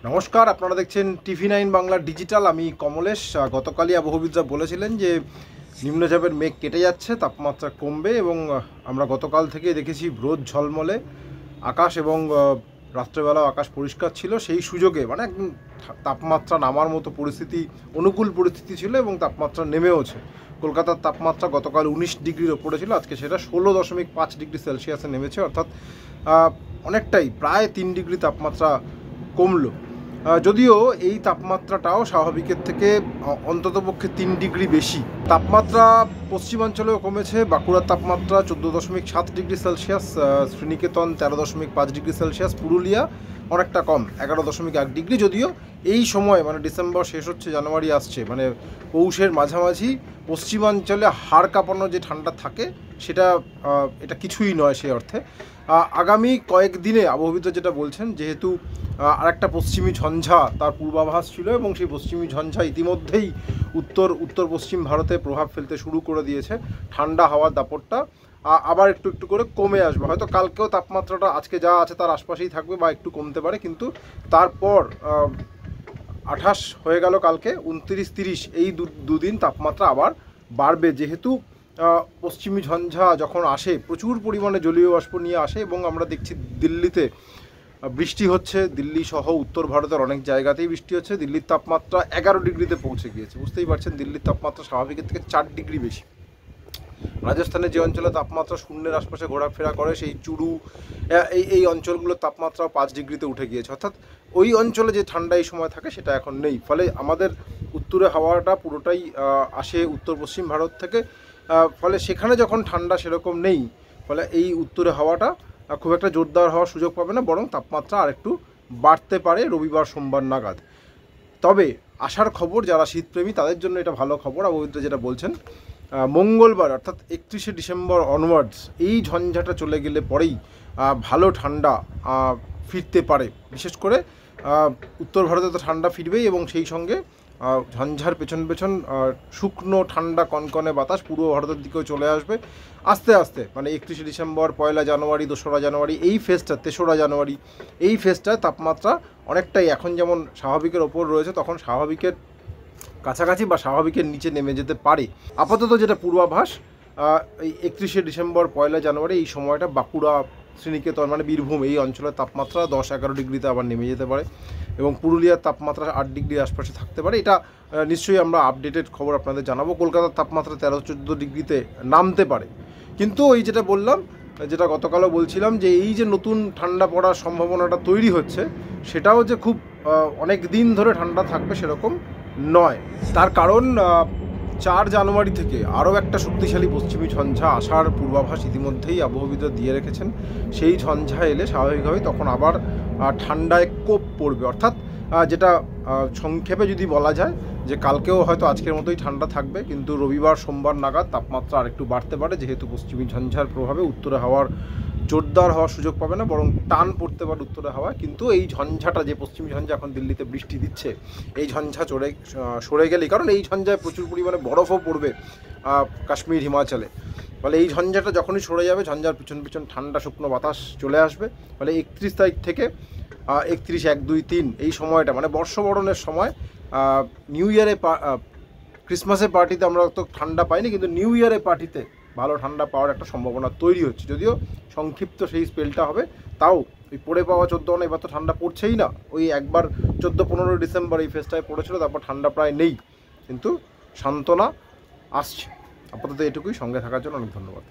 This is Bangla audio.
নমস্কার, আপনারা দেখছেন TV9 বাংলা ডিজিটাল। আমি কমলেশ। গতকালই আবহবিদরা বলেছিলেন যে নিম্নচাপের মেঘ কেটে যাচ্ছে, তাপমাত্রা কমবে এবং আমরা গতকাল থেকে দেখেছি রোদ ঝলমলে আকাশ এবং রাত্রেবেলাও আকাশ পরিষ্কার ছিল। সেই সুযোগে মানে একদম তাপমাত্রা নামার মতো পরিস্থিতি, অনুকূল পরিস্থিতি ছিল এবং তাপমাত্রা নেমেওছে। কলকাতার তাপমাত্রা গতকাল 19 ডিগ্রির ওপরে ছিল, আজকে সেটা 16.5 ডিগ্রি সেলসিয়াসে নেমেছে, অর্থাৎ অনেকটাই প্রায় 3 ডিগ্রি তাপমাত্রা কমলো। যদিও এই তাপমাত্রাটাও স্বাভাবিকের থেকে অন্ততপক্ষে 3 ডিগ্রি বেশি। তাপমাত্রা পশ্চিমাঞ্চলেও কমেছে। বাঁকুড়ার তাপমাত্রা 14.7 degree Celsius, Sriniketan 13.5 degree Celsius, Purulia অনেকটা কম 11.1 ডিগ্রি। যদিও এই সময় মানে ডিসেম্বর শেষ হচ্ছে, জানুয়ারি আসছে, মানে পৌষের মাঝামাঝি পশ্চিমাঞ্চলে হাড় কাঁপানো যে ঠান্ডা থাকে সেটা এটা কিছুই নয় সে অর্থে। আগামী কয়েকদিনে আবহবিদরা যেটা বলছেন, যেহেতু আরেকটা পশ্চিমী ঝঞ্ঝা তার পূর্বাভাস ছিল এবং সেই পশ্চিমী ঝঞ্ঝা ইতিমধ্যেই উত্তর পশ্চিম ভারতে প্রভাব ফেলতে শুরু করে দিয়েছে। ঠান্ডা হাওয়ার দাপটটা আবার একটু একটু করে কমে আসবে। হয়তো কালকেও তাপমাত্রাটা আজকে যা আছে তার আশপাশেই থাকবে বা একটু কমতে পারে, কিন্তু তারপর 28 হয়ে গেল কালকে, 29, 30 এই দুদিন তাপমাত্রা আবার বাড়বে। যেহেতু পশ্চিমী ঝঞ্ঝা যখন আসে প্রচুর পরিমাণে জলীয় বাষ্প নিয়ে আসে এবং আমরা দেখছি দিল্লিতে বৃষ্টি হচ্ছে, দিল্লি সহ উত্তর ভারতের অনেক জায়গাতেই বৃষ্টি হচ্ছে। দিল্লির তাপমাত্রা 11 ডিগ্রিতে পৌঁছে গিয়েছে। বুঝতেই পারছেন দিল্লির তাপমাত্রা স্বাভাবিকের থেকে 4 ডিগ্রি বেশি। রাজস্থানে যে অঞ্চলে তাপমাত্রা শূন্যের আশপাশে ঘোরাফেরা করে, সেই চুরু এই অঞ্চলগুলোর তাপমাত্রাও 5 ডিগ্রিতে উঠে গিয়েছে। অর্থাৎ ওই অঞ্চলে যে ঠান্ডা এই সময় থাকে সেটা এখন নেই। ফলে আমাদের উত্তরে হাওয়াটা পুরোটাই আসে উত্তর পশ্চিম ভারত থেকে। ফলে সেখানে যখন ঠান্ডা সেরকম নেই, ফলে এই উত্তরে হাওয়াটা খুব একটা জোরদার হওয়ার সুযোগ পাবে না, বরং তাপমাত্রা আরেকটু বাড়তে পারে রবিবার সোমবার নাগাদ। তবে আসার খবর, যারা শীতপ্রেমী তাদের জন্য এটা ভালো খবর। আবহাওয়াবিদরা যেটা বলছেন, মঙ্গলবার অর্থাৎ 31শে ডিসেম্বর অনওয়ার্ডস এই ঝঞ্ঝাটা চলে গেলে পরেই ভালো ঠান্ডা ফিরতে পারে। বিশেষ করে উত্তর ভারতে তো ঠান্ডা ফিরবেই এবং সেই সঙ্গে ঝঞ্ঝার পেছন শুকনো ঠান্ডা কনকনে বাতাস পূর্ব ভারতের দিকেও চলে আসবে আস্তে আস্তে। মানে 31শে ডিসেম্বর, 1 জানুয়ারি, 2রা জানুয়ারি এই ফেজটা, 3রা জানুয়ারি এই ফেজটায় তাপমাত্রা অনেকটাই এখন যেমন স্বাভাবিকের ওপর রয়েছে, তখন স্বাভাবিকের কাছাকাছি বা স্বাভাবিকের নিচে নেমে যেতে পারে। আপাতত যেটা পূর্বাভাস, এই 31শে ডিসেম্বর, 1 জানুয়ারি এই সময়টা বাঁকুড়া, শ্রীনিকেতন মানে বীরভূম এই অঞ্চলের তাপমাত্রা 10-11 ডিগ্রিতে আবার নেমে যেতে পারে এবং পুরুলিয়ার তাপমাত্রা 8 ডিগ্রির আশপাশে থাকতে পারে। এটা নিশ্চয়ই আমরা আপডেটেড খবর আপনাদের জানাবো। কলকাতার তাপমাত্রা 13-14 ডিগ্রিতে নামতে পারে। কিন্তু ওই যেটা বললাম, যেটা গতকালও বলছিলাম, যে এই যে নতুন ঠান্ডা পড়ার সম্ভাবনাটা তৈরি হচ্ছে, সেটাও যে খুব অনেক দিন ধরে ঠান্ডা থাকবে সেরকম নয়। তার কারণ 4 জানুয়ারি থেকে আরও একটা শক্তিশালী পশ্চিমী ঝঞ্ঝা আসার পূর্বাভাস ইতিমধ্যেই আবহবিদরা দিয়ে রেখেছেন। সেই ঝঞ্ঝা এলে স্বাভাবিকভাবেই তখন আবার ঠান্ডায় কোপ পড়বে। অর্থাৎ যেটা সংক্ষেপে যদি বলা যায় যে কালকেও হয়তো আজকের মতোই ঠান্ডা থাকবে, কিন্তু রবিবার সোমবার নাগাদ তাপমাত্রা আরেকটু বাড়তে পারে। যেহেতু পশ্চিমী ঝঞ্ঝার প্রভাবে উত্তরে হাওয়ার জোরদার হওয়ার সুযোগ পাবে না, বরং টান পড়তে পারে উত্তরে হাওয়া। কিন্তু এই ঝঞ্ঝাটা, যে পশ্চিমী ঝঞ্ঝা এখন দিল্লিতে বৃষ্টি দিচ্ছে, এই ঝঞ্ঝা সরে গেলেই, কারণ এই ঝঞ্ঝায় প্রচুর পরিমাণে বরফও পড়বে কাশ্মীর, হিমাচলে। ফলে এই ঝঞ্ঝাটা যখনই সরে যাবে, ঝঞ্ঝার পিছন ঠান্ডা শুকনো বাতাস চলে আসবে। ফলে 31 তারিখ থেকে 31, 1, 2, 3 এই সময়টা মানে বর্ষবরণের সময়, নিউ ইয়ারে ক্রিসমাসের পার্টিতে আমরা তো ঠান্ডা পাইনি, কিন্তু নিউ ইয়ারের পার্টিতে ভালো ঠান্ডা পাওয়ার একটা সম্ভাবনা তৈরি হচ্ছে। যদিও সংক্ষিপ্ত সেই স্পেলটা হবে, তাও ওই পড়ে পাওয়া 14 এবার তো ঠান্ডা পড়ছেই না। ওই একবার 14-15 ডিসেম্বর এই ফেজটায় পড়েছিল, তারপর ঠান্ডা প্রায় নেই, কিন্তু সান্ত্বনা আসছে। আপাতত এটুকুই। সঙ্গে থাকার জন্য অনেক ধন্যবাদ।